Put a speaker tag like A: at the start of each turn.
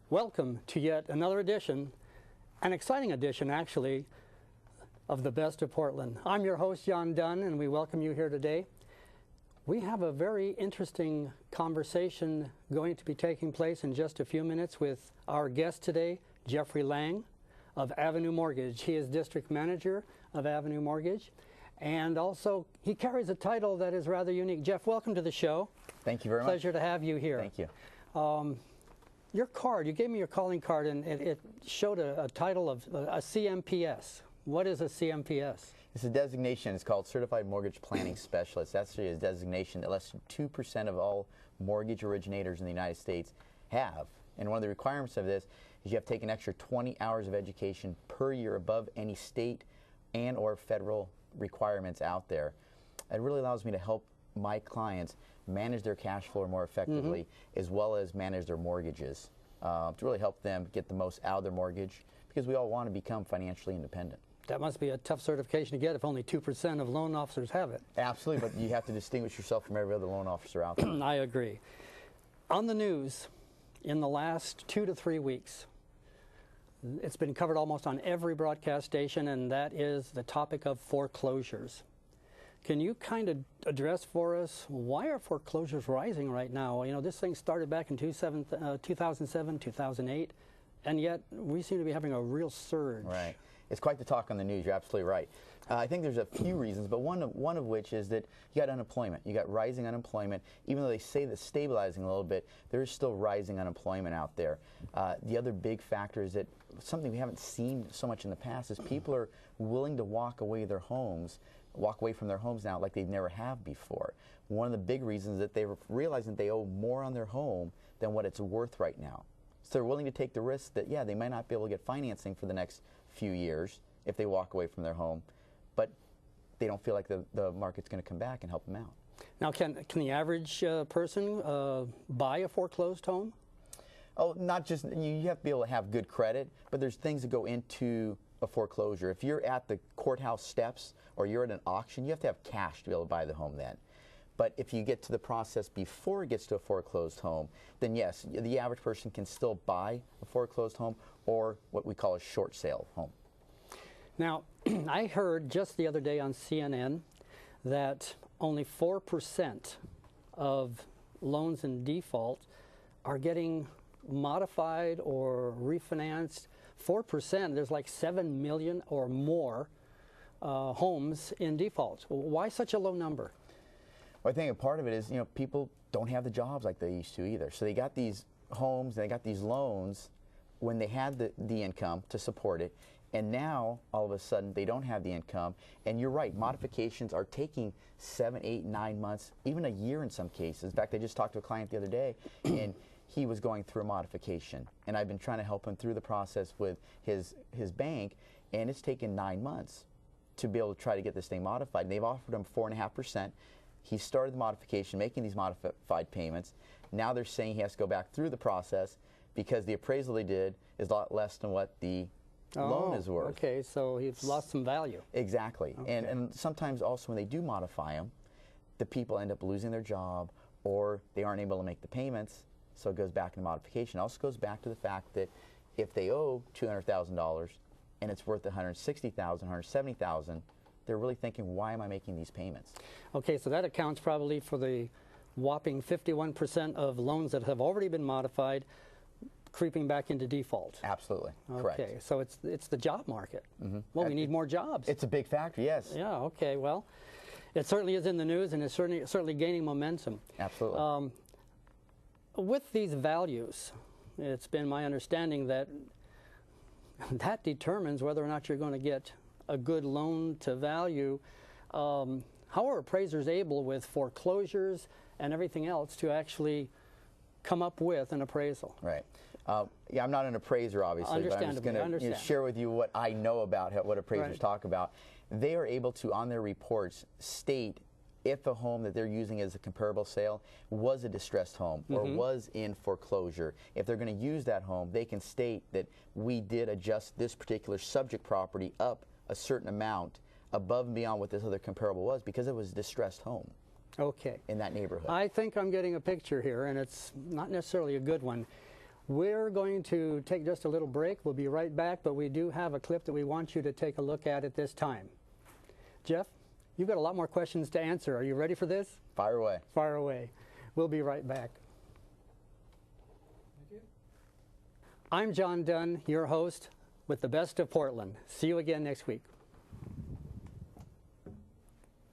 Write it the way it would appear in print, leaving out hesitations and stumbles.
A: Welcome to yet another edition, an exciting edition actually, of the Best of Portland. I'm your host, John Dunn, and we welcome you here today. We have a very interesting conversation going to be taking place in just a few minutes with our guest today, Jeffrey Laeng of Avenue Mortgage. He is District Manager of Avenue Mortgage, and also he carries a title that is rather unique. Jeff, welcome to the show.
B: Thank you very much.
A: Pleasure to have you here.
B: Thank you.
A: Your card, you gave me your calling card, and it showed a title of a CMPS. What is a CMPS?
B: It's a designation. It's called Certified Mortgage Planning Specialist. That's actually a designation that less than 2% of all mortgage originators in the United States have. And one of the requirements of this is you have to take an extra 20 hours of education per year above any state and or federal requirements out there. It really allows me to help my clients manage their cash flow more effectively, as well as manage their mortgages, to really help them get the most out of their mortgage, because we all want to become financially independent.
A: That must be a tough certification to get if only 2% of loan officers have it.
B: Absolutely, but you have to distinguish yourself from every other loan officer out there.
A: I agree. On the news, in the last 2 to 3 weeks, it's been covered almost on every broadcast station, and that is the topic of foreclosures. Can you kind of address for us, why are foreclosures rising right now? You know, this thing started back in 2007, 2008, and yet we seem to be having a real surge.
B: Right. It's quite the talk on the news. You're absolutely right. I think there's a few reasons, but one of which is that you got unemployment. You got rising unemployment. Even though they say that's stabilizing a little bit, there is still rising unemployment out there. The other big factor is that something we haven't seen so much in the past is people are willing to walk away from their homes now like they never have before. One of the big reasons is that they're realizing they owe more on their home than what it's worth right now. So they're willing to take the risk that, yeah, they might not be able to get financing for the next few years if they walk away from their home, but they don't feel like the market's going to come back and help them out.
A: Now, can the average person buy a foreclosed home?
B: Oh, not just, you have to be able to have good credit, but there's things that go into a foreclosure. If you're at the courthouse steps or you're at an auction, you have to have cash to be able to buy the home then. But if you get to the process before it gets to a foreclosed home, then yes, the average person can still buy a foreclosed home or what we call a short sale home.
A: Now, I heard just the other day on CNN that only 4% of loans in default are getting modified or refinanced. 4%, there's like 7 million or more homes in default. Why such a low number?
B: Well, I think a part of it is, you know, people don't have the jobs like they used to either. So they got these homes, they got these loans when they had the income to support it, and now all of a sudden they don't have the income. And you're right, modifications are taking 7, 8, 9 months, even a year in some cases. In fact, I just talked to a client the other day, and he was going through a modification, and I've been trying to help him through the process with his bank, and it's taken 9 months to be able to try to get this thing modified. And they've offered him 4.5%. He started the modification, making these modified payments. Now they're saying he has to go back through the process because the appraisal they did is a lot less than what the loan is worth.
A: Okay, so he's lost some value.
B: Exactly.
A: Okay.
B: And sometimes also when they do modify them, the people end up losing their job or they aren't able to make the payments, so it goes back into modification. It also goes back to the fact that if they owe $200,000 and it's worth $160,000, $170,000, they're really thinking, why am I making these payments? Okay,
A: so that accounts probably for the whopping 51% of loans that have already been modified creeping back into default.
B: Absolutely,
A: okay,
B: correct.
A: Okay, so it's the job market. Well, we need more jobs.
B: It's a big factor, yes.
A: Yeah, okay, well, it certainly is in the news, and it's certainly gaining momentum.
B: Absolutely.
A: With these values, it's been my understanding that that determines whether or not you're going to get a good loan to value. How are appraisers able, with foreclosures and everything else, to actually come up with an appraisal?
B: Right. Yeah, I'm not an appraiser, obviously, but I'm just going to share with you what I know about what appraisers talk about. They are able to, on their reports, state if a home that they're using as a comparable sale was a distressed home or was in foreclosure. If they're going to use that home, they can state that we did adjust this particular subject property up a certain amount above and beyond what this other comparable was because it was a distressed home.
A: Okay.
B: In that neighborhood.
A: I think I'm getting a picture here, and it's not necessarily a good one. We're going to take just a little break. We'll be right back, but we do have a clip that we want you to take a look at this time. Jeff, you've got a lot more questions to answer. Are you ready for this?
B: Fire away.
A: Fire away. We'll be right back.
C: Thank you.
A: I'm John Dunn, your host with the Best of Portland. See you again next week.